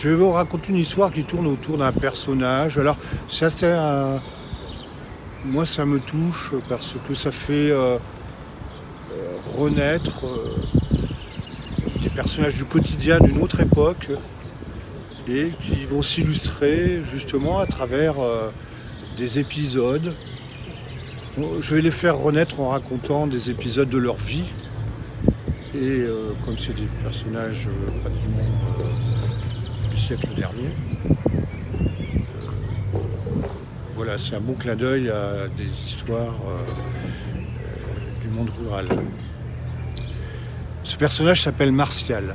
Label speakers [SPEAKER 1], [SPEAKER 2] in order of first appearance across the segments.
[SPEAKER 1] Je vais vous raconter une histoire qui tourne autour d'un personnage. Alors, ça, moi, ça me touche parce que ça fait renaître des personnages du quotidien d'une autre époque et qui vont s'illustrer justement à travers des épisodes. Je vais les faire renaître en racontant des épisodes de leur vie. Et comme c'est des personnages pratiquement du siècle dernier, voilà, c'est un bon clin d'œil à des histoires du monde rural. Ce personnage s'appelle Martial.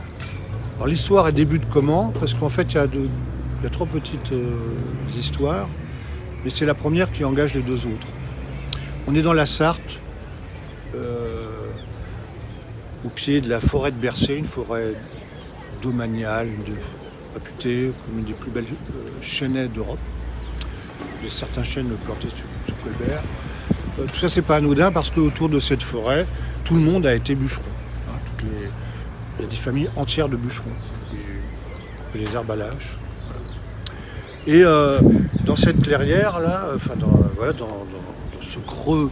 [SPEAKER 1] Alors l'histoire elle débute comment? Parce qu'en fait il y a trois petites histoires, mais c'est la première qui engage les deux autres. On est dans la Sarthe, au pied de la forêt de Bercé, une forêt domaniale, réputée comme une des plus belles chênaies d'Europe. Il y a certains chênes plantés sous Colbert. Tout ça, c'est pas anodin parce qu'autour de cette forêt, tout le monde a été bûcheron. Il y a des familles entières de bûcherons, les Herbalaches. Et dans cette clairière, là, dans ce creux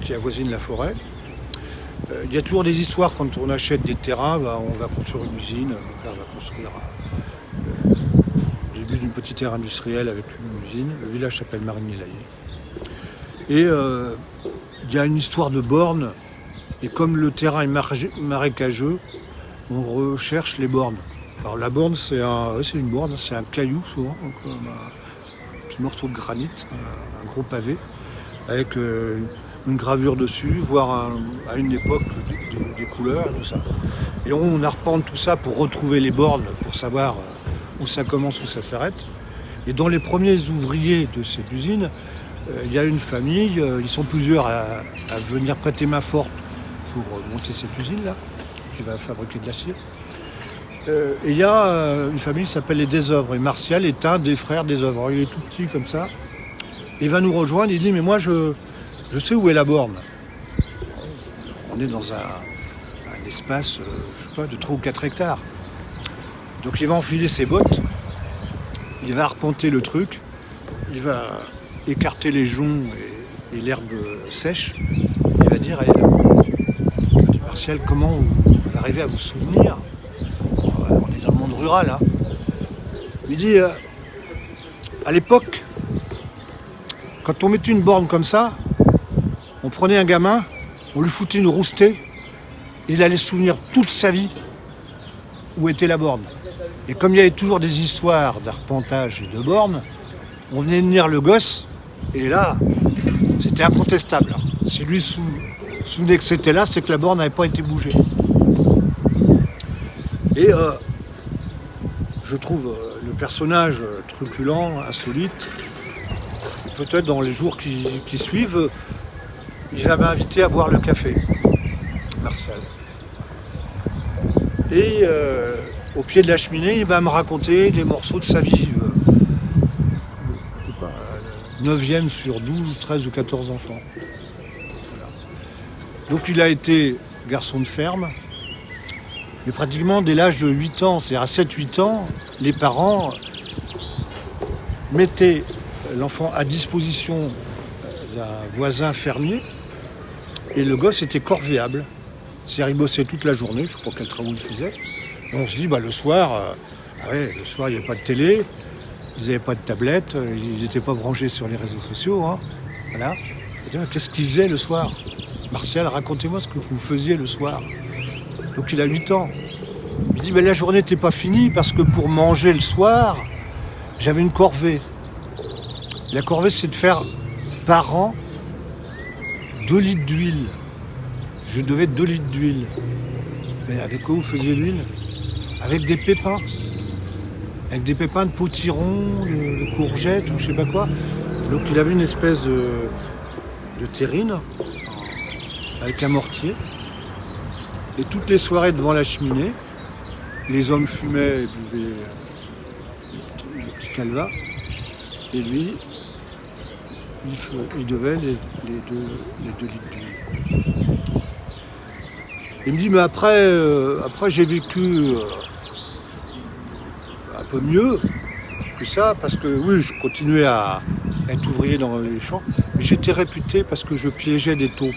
[SPEAKER 1] qui avoisine la forêt, il y a toujours des histoires quand on achète des terrains, on va construire une usine, mon père va construire le début d'une petite aire industrielle avec une usine, le village s'appelle Marigny-Laillé. Et il y a une histoire de bornes, et comme le terrain est marécageux, on recherche les bornes. Alors la borne, c'est une borne, c'est un caillou souvent, donc, un petit morceau de granit, un gros pavé, avec une gravure dessus, voire à une époque des couleurs et tout ça. Et on arpente tout ça pour retrouver les bornes, pour savoir où ça commence, où ça s'arrête. Et dans les premiers ouvriers de cette usine, il y a une famille, ils sont plusieurs à venir prêter main forte pour monter cette usine-là, qui va fabriquer de l'acier. Et il y a une famille qui s'appelle les Desœuvres, et Martial est un des frères Desœuvres. Il est tout petit comme ça, il va nous rejoindre, il dit « mais moi je sais où est la borne ». On est dans un espace, je sais pas, de 3 ou 4 hectares. Donc il va enfiler ses bottes, il va arpenter le truc, il va écarter les joncs et l'herbe sèche, il va dire « elle est là ». Je dis « Martial, comment vous arrivez à vous souvenir ? On est dans le monde rural, hein. » Il dit à l'époque, quand on mettait une borne comme ça, on prenait un gamin, on lui foutait une roustée, il allait se souvenir toute sa vie où était la borne. Et comme il y avait toujours des histoires d'arpentage et de bornes, on venait tenir le gosse, et là, c'était incontestable. Si lui se souvenait que c'était là, c'est que la borne n'avait pas été bougée. Et je trouve le personnage truculent, insolite. Peut-être dans les jours qui suivent, il va m'inviter à boire le café, Martial. Et au pied de la cheminée, il va me raconter des morceaux de sa vie. 9e sur 12, 13 ou 14 enfants. Voilà. Donc il a été garçon de ferme, mais pratiquement dès l'âge de 8 ans, c'est-à-dire à 7-8 ans, les parents mettaient l'enfant à disposition d'un voisin fermier, et le gosse était corvéable. C'est-à-dire il bossait toute la journée, je ne sais pas quel travail il faisait. Et on se dit, le soir, le soir il n'y avait pas de télé, ils n'avaient pas de tablette, ils n'étaient pas branchés sur les réseaux sociaux. Hein. Voilà. Et qu'est-ce qu'ils faisaient le soir? Martial, racontez-moi ce que vous faisiez le soir. Donc il a 8 ans. Il dit, la journée n'était pas finie parce que pour manger le soir, j'avais une corvée. La corvée, c'est de faire par an 2 litres d'huile. Je devais 2 litres d'huile. Mais avec quoi vous faisiez l'huile? Avec des pépins. Avec des pépins de potiron, de courgettes ou je sais pas quoi. Donc il avait une espèce de terrine avec un mortier. Et toutes les soirées devant la cheminée, les hommes fumaient et buvaient le petit calva. Et lui, il devait les 2 litres d'huile. Il me dit, mais après j'ai vécu peu mieux que ça, parce que oui, je continuais à être ouvrier dans les champs, mais j'étais réputé parce que je piégeais des taupes.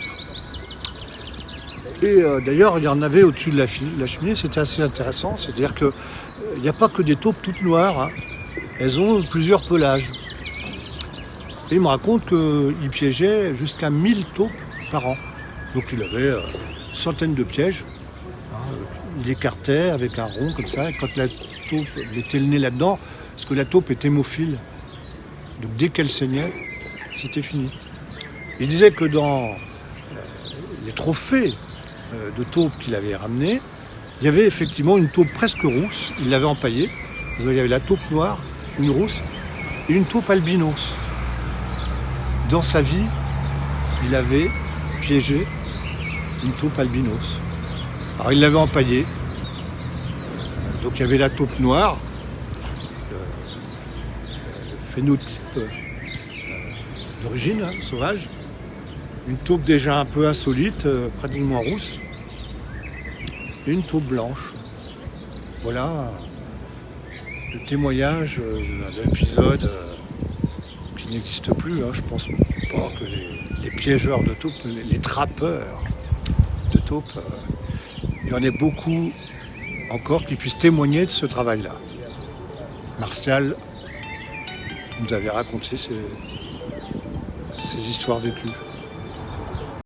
[SPEAKER 1] Et d'ailleurs, il y en avait au-dessus de la cheminée, c'était assez intéressant, c'est-à-dire qu'il n'y a pas que des taupes toutes noires, hein. Elles ont plusieurs pelages. Et il me raconte qu'il piégeait jusqu'à 1000 taupes par an. Donc il avait centaines de pièges. Il écartait avec un rond comme ça, et quand la taupe mettait le nez là-dedans, parce que la taupe est hémophile, donc dès qu'elle saignait, c'était fini. Il disait que dans les trophées de taupes qu'il avait ramenés, il y avait effectivement une taupe presque rousse, il l'avait empaillée. Il y avait la taupe noire, une rousse, et une taupe albinos. Dans sa vie, il avait piégé une taupe albinos. Alors il l'avait empaillée. Donc il y avait la taupe noire, le phénotype d'origine, hein, sauvage. Une taupe déjà un peu insolite, pratiquement rousse. Et une taupe blanche. Voilà le témoignage d'un épisode qui n'existe plus. Hein. Je pense pas que les piégeurs de taupes, les trappeurs de taupes, il y en ait beaucoup encore qui puissent témoigner de ce travail-là. Martial nous avait raconté ces histoires vécues.